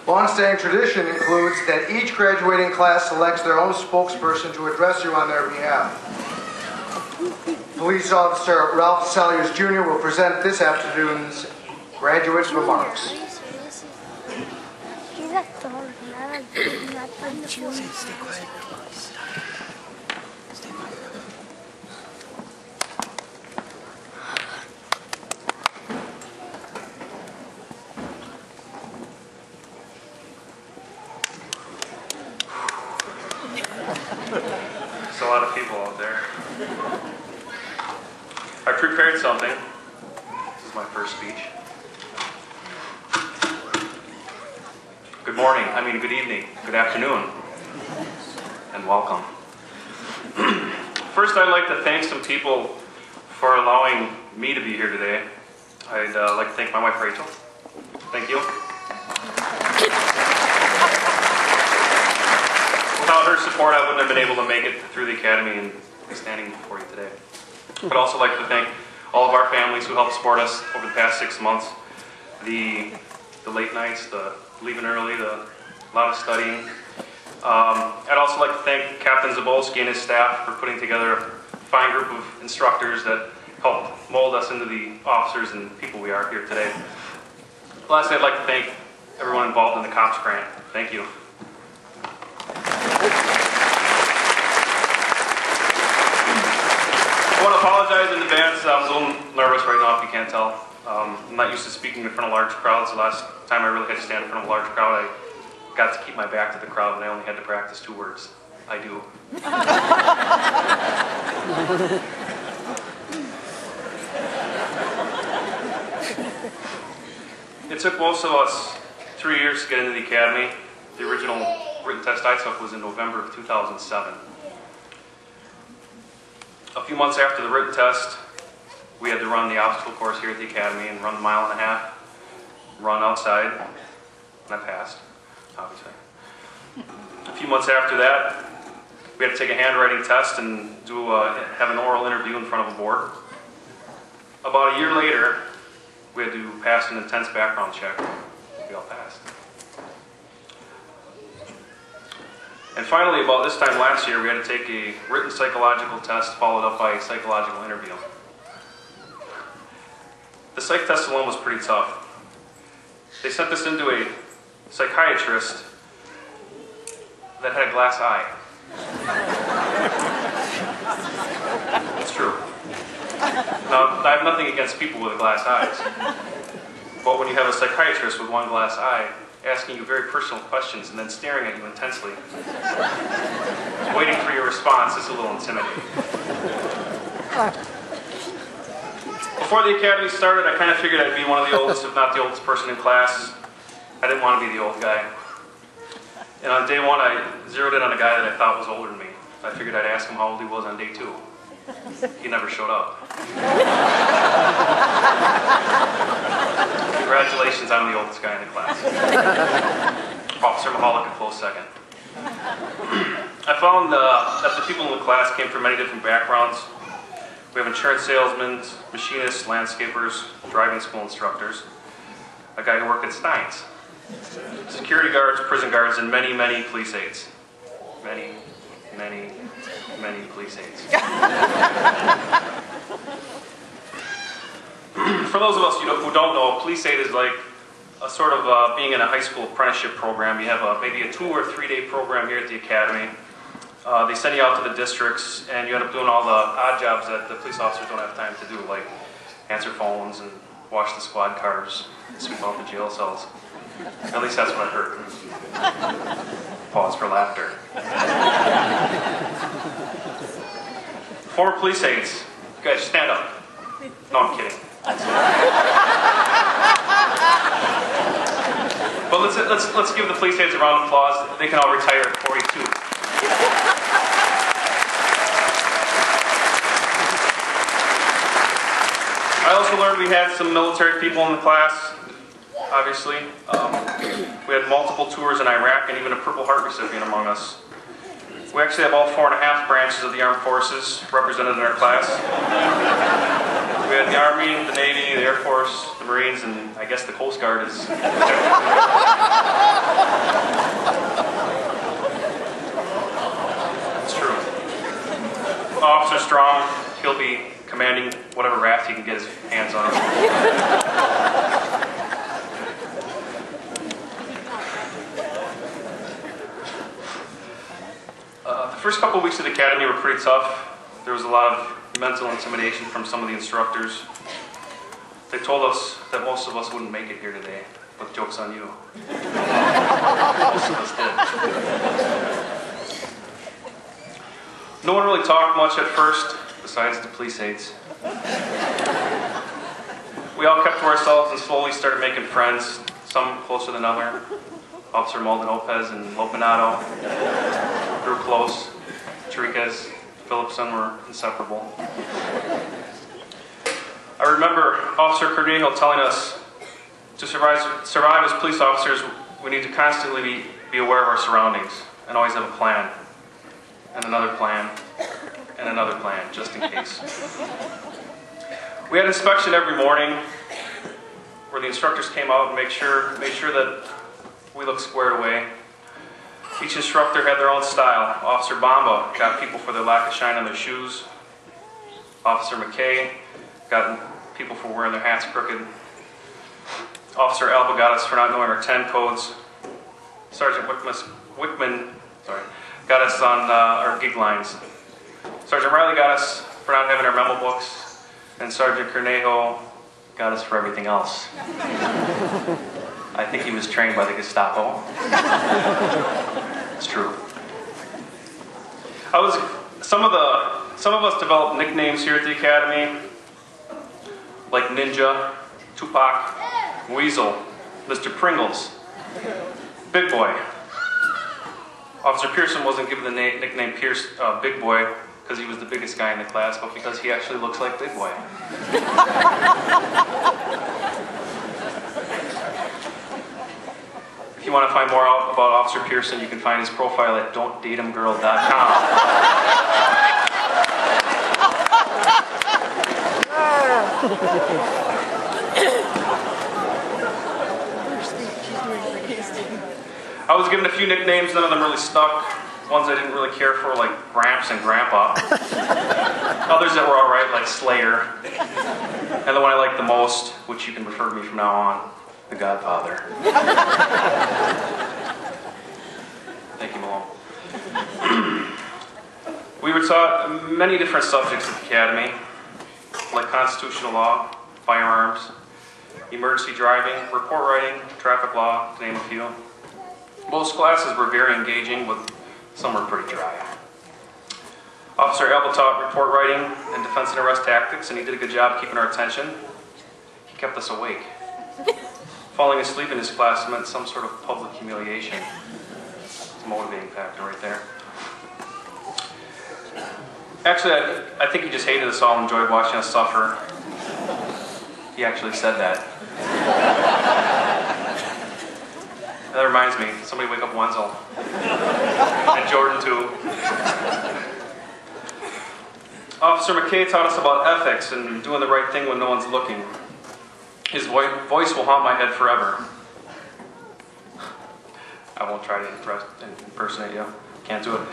Long-standing tradition includes that each graduating class selects their own spokesperson to address you on their behalf. Police Officer Ralph Selliers Jr. will present this afternoon's graduates' remarks. Stay quiet. There's a lot of people out there. I prepared something. This is my first speech. Good morning, good evening, good afternoon, and welcome. First, I'd like to thank some people for allowing me to be here today. I'd like to thank my wife, Rachel. Thank you. Without her support, I wouldn't have been able to make it through the academy and be standing before you today. I'd also like to thank all of our families who helped support us over the past 6 months. The late nights, the leaving early, a lot of studying. I'd also like to thank Captain Zabolski and his staff for putting together a fine group of instructors that helped mold us into the officers and people we are here today. Lastly, I'd like to thank everyone involved in the COPS grant. Thank you. I want to apologize in advance. I'm a little nervous right now, if you can't tell. I'm not used to speaking in front of large crowds. The last time I really had to stand in front of a large crowd, I got to keep my back to the crowd, and I only had to practice 2 words. I do. It took most of us 3 years to get into the academy. The original written test I took was in November of 2007. A few months after the written test, we had to run the obstacle course here at the academy and run the 1.5 miles, run outside, and I passed, obviously. A few months after that, we had to take a handwriting test and have an oral interview in front of a board. About a year later, we had to pass an intense background check. We all passed. And finally, about this time last year, we had to take a written psychological test followed up by a psychological interview. The psych test alone was pretty tough. They sent us into a psychiatrist that had a glass eye. It's true. Now, I have nothing against people with glass eyes. But when you have a psychiatrist with one glass eye, asking you very personal questions and then staring at you intensely, waiting for your response, is a little intimidating. Before the academy started, I kind of figured I'd be one of the oldest, if not the oldest person in class. I didn't want to be the old guy. And on day 1, I zeroed in on a guy that I thought was older than me. I figured I'd ask him how old he was on day 2. He never showed up. Congratulations, I'm the oldest guy in the class. Officer Mahalik a close second. I found that the people in the class came from many different backgrounds. We have insurance salesmen, machinists, landscapers, driving school instructors, a guy who worked at Steins, security guards, prison guards, and many, many police aides. Many police aides. For those of us who don't know, a police aide is like a sort of being in a high school apprenticeship program. You have maybe a 2 or 3 day program here at the academy. They send you out to the districts, and you end up doing all the odd jobs that the police officers don't have time to do, like answer phones and wash the squad cars, sweep out the jail cells. At least that's what I heard. Pause for laughter. Former police aides, you guys stand up. No, I'm kidding. But let's give the police aides a round of applause. They can all retire at 42. I also learned we had some military people in the class, obviously. We had multiple tours in Iraq and even a Purple Heart recipient among us. We actually have all 4.5 branches of the armed forces represented in our class. We had the Army, the Navy, the Air Force, the Marines, and I guess the Coast Guard is... It's true. Officer Strong, he'll be commanding whatever raft he can get his hands on. The first couple of weeks of the academy were pretty tough. There was a lot of mental intimidation from some of the instructors. They told us that most of us wouldn't make it here today, but joke's on you. Most of us did. No one really talked much at first, besides the police aides. We all kept to ourselves and slowly started making friends, some closer than others. Officer Malden Lopez and Lopinato grew close. Enriquez, Phillipson were inseparable. I remember Officer Cornejo telling us to survive as police officers, we need to constantly be aware of our surroundings and always have a plan, and another plan, and another plan, just in case. We had inspection every morning where the instructors came out and made sure that we looked squared away. Each instructor had their own style. Officer Bamba got people for their lack of shine on their shoes. Officer McKay got people for wearing their hats crooked. Officer Alba got us for not knowing our 10 codes. Sergeant Wickman got us on our gig lines. Sergeant Riley got us for not having our memo books. And Sergeant Cornejo got us for everything else. I think he was trained by the Gestapo. It's true. Some of us developed nicknames here at the academy, like Ninja, Tupac, Weasel, Mr. Pringles, Big Boy. Officer Pearson wasn't given the nickname Big Boy because he was the biggest guy in the class, but because he actually looks like Big Boy. If you want to find more out about Officer Pearson, you can find his profile at don'tdateemgirl.com. I was given a few nicknames, none of them really stuck. Ones I didn't really care for, like Gramps and Grandpa. Others that were alright, like Slayer. And the one I liked the most, which you can refer to me from now on, The Godfather. Thank you, Malone. We were taught many different subjects at the academy, like constitutional law, firearms, emergency driving, report writing, traffic law, to name a few. Most classes were very engaging, but some were pretty dry. Officer Alba taught report writing and defense and arrest tactics, and he did a good job keeping our attention. He kept us awake. Falling asleep in his class meant some sort of public humiliation. It's a motivating factor right there. Actually, I think he just hated us all and enjoyed watching us suffer. He actually said that. That reminds me, somebody wake up Wenzel. And Jordan too. Officer McKay taught us about ethics and doing the right thing when no one's looking. His voice will haunt my head forever. I won't try to impersonate you. Can't do it.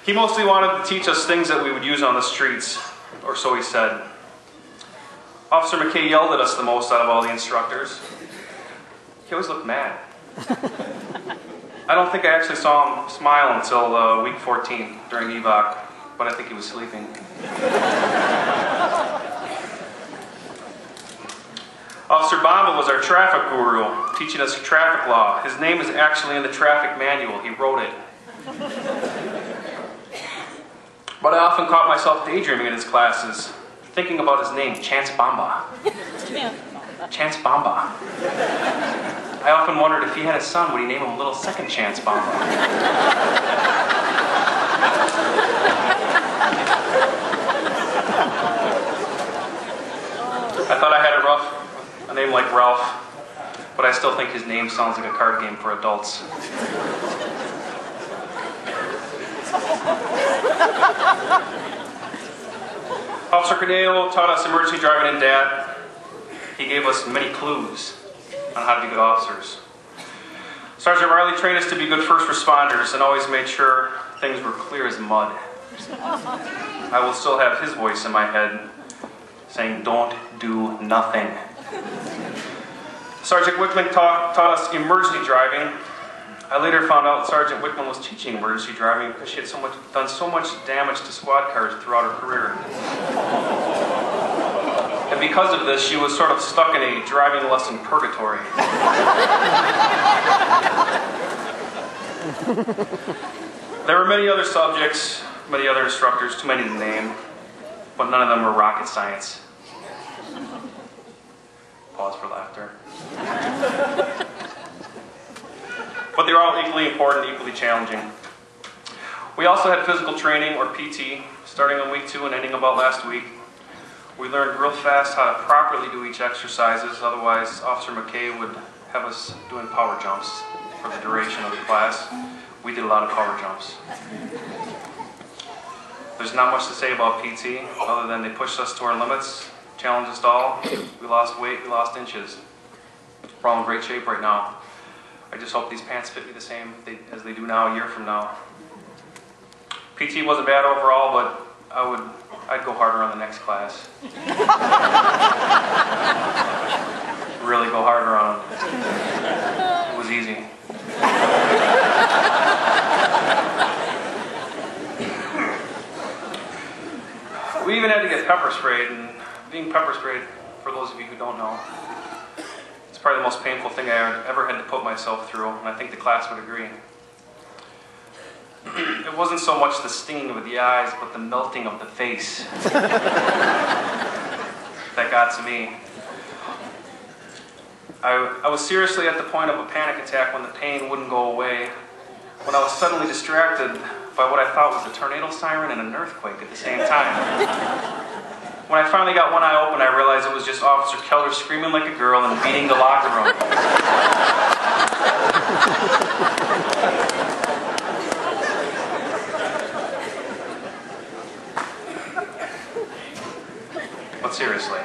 He mostly wanted to teach us things that we would use on the streets, or so he said. Officer McKay yelled at us the most out of all the instructors. He always looked mad. I don't think I actually saw him smile until week 14 during evac, but I think he was sleeping. Officer Bamba was our traffic guru, teaching us traffic law. His name is actually in the traffic manual. He wrote it. But I often caught myself daydreaming in his classes, thinking about his name, Chance Bamba. Chance Bamba. I often wondered if he had a son, would he name him Little Second Chance Bamba? I thought I had it rough, a name like Ralph, but I still think his name sounds like a card game for adults. Officer Corneo taught us emergency driving in DAT. He gave us many clues on how to be good officers. Sergeant Riley trained us to be good first responders and always made sure things were clear as mud. I will still have his voice in my head saying, "Don't do nothing." Sergeant Wickman taught us emergency driving. I later found out Sergeant Wickman was teaching emergency driving because she had done so much damage to squad cars throughout her career. And because of this, she was sort of stuck in a driving lesson purgatory. There were many other subjects, many other instructors, too many to name, but none of them were rocket science. Pause for laughter. But they were all equally important, equally challenging. We also had physical training, or PT, starting on week 2 and ending about last week. We learned real fast how to properly do each exercises, otherwise Officer McKay would have us doing power jumps for the duration of the class. We did a lot of power jumps. There's not much to say about PT, other than they pushed us to our limits, challenged us all. We lost weight, we lost inches. We're all in great shape right now. I just hope these pants fit me the same as they do now a year from now. PT wasn't bad overall, but I'd go harder on the next class. Really go harder on them. It was easy. We even had to get pepper sprayed, and being pepper sprayed, for those of you who don't know, it's probably the most painful thing I ever had to put myself through, and I think the class would agree. It wasn't so much the stinging of the eyes, but the melting of the face that got to me. I was seriously at the point of a panic attack when the pain wouldn't go away, when I was suddenly distracted by what I thought was a tornado siren and an earthquake at the same time. When I finally got one eye open, I realized it was just Officer Keller screaming like a girl and beating the locker room. But seriously.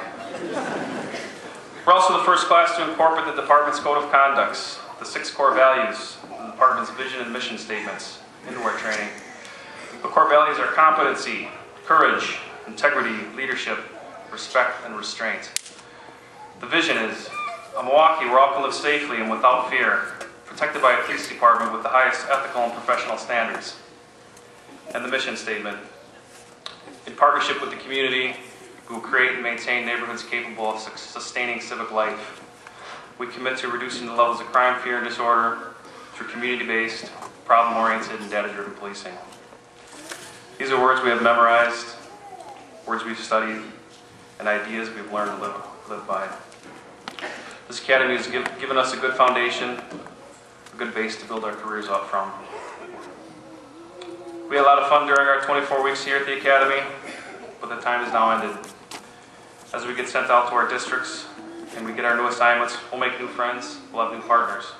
We're also the first class to incorporate the department's code of conducts, the 6 core values, the department's vision and mission statements into our training. The core values are competency, courage, integrity, leadership, respect, and restraint. The vision is a Milwaukee where all can live safely and without fear, protected by a police department with the highest ethical and professional standards. And the mission statement, in partnership with the community, we will create and maintain neighborhoods capable of sustaining civic life. We commit to reducing the levels of crime, fear, and disorder through community-based, problem-oriented, and data-driven policing. These are words we have memorized, words we've studied, and ideas we've learned to live by. This academy has given us a good foundation, a good base to build our careers up from. We had a lot of fun during our 24 weeks here at the academy, but the time is now ended. As we get sent out to our districts and we get our new assignments, we'll make new friends, we'll have new partners.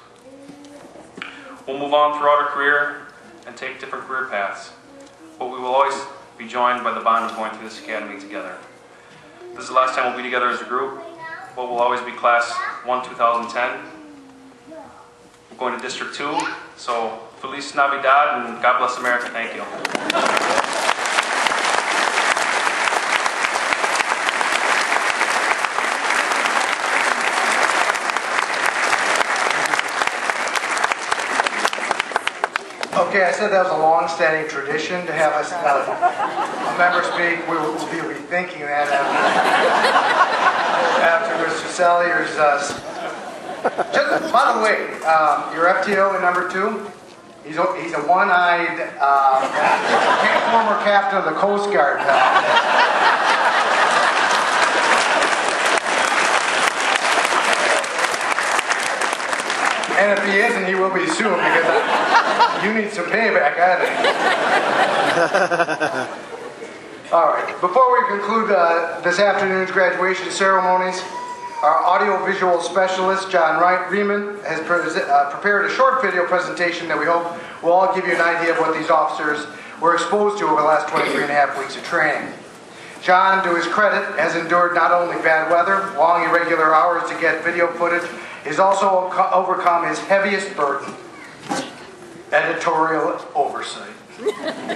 We'll move on throughout our career and take different career paths, but we will always be joined by the bond of going through this academy together. This is the last time we'll be together as a group, but we'll always be Class 1 2010. We're going to District 2, so Feliz Navidad and God bless America. Thank you. Okay, I said that was a long-standing tradition to have us, a member speak. We will be rethinking that after Mr. Salyer's. Just, by the way, your FTO in number 2, he's a one-eyed former captain of the Coast Guard. And if he isn't, he will be soon because you need some payback at it. All right. Before we conclude this afternoon's graduation ceremonies, our audiovisual specialist, John Riemann, has prepared a short video presentation that we hope will all give you an idea of what these officers were exposed to over the last 23 and a half weeks of training. John, to his credit, has endured not only bad weather, long irregular hours to get video footage, he's also overcome his heaviest burden, editorial oversight.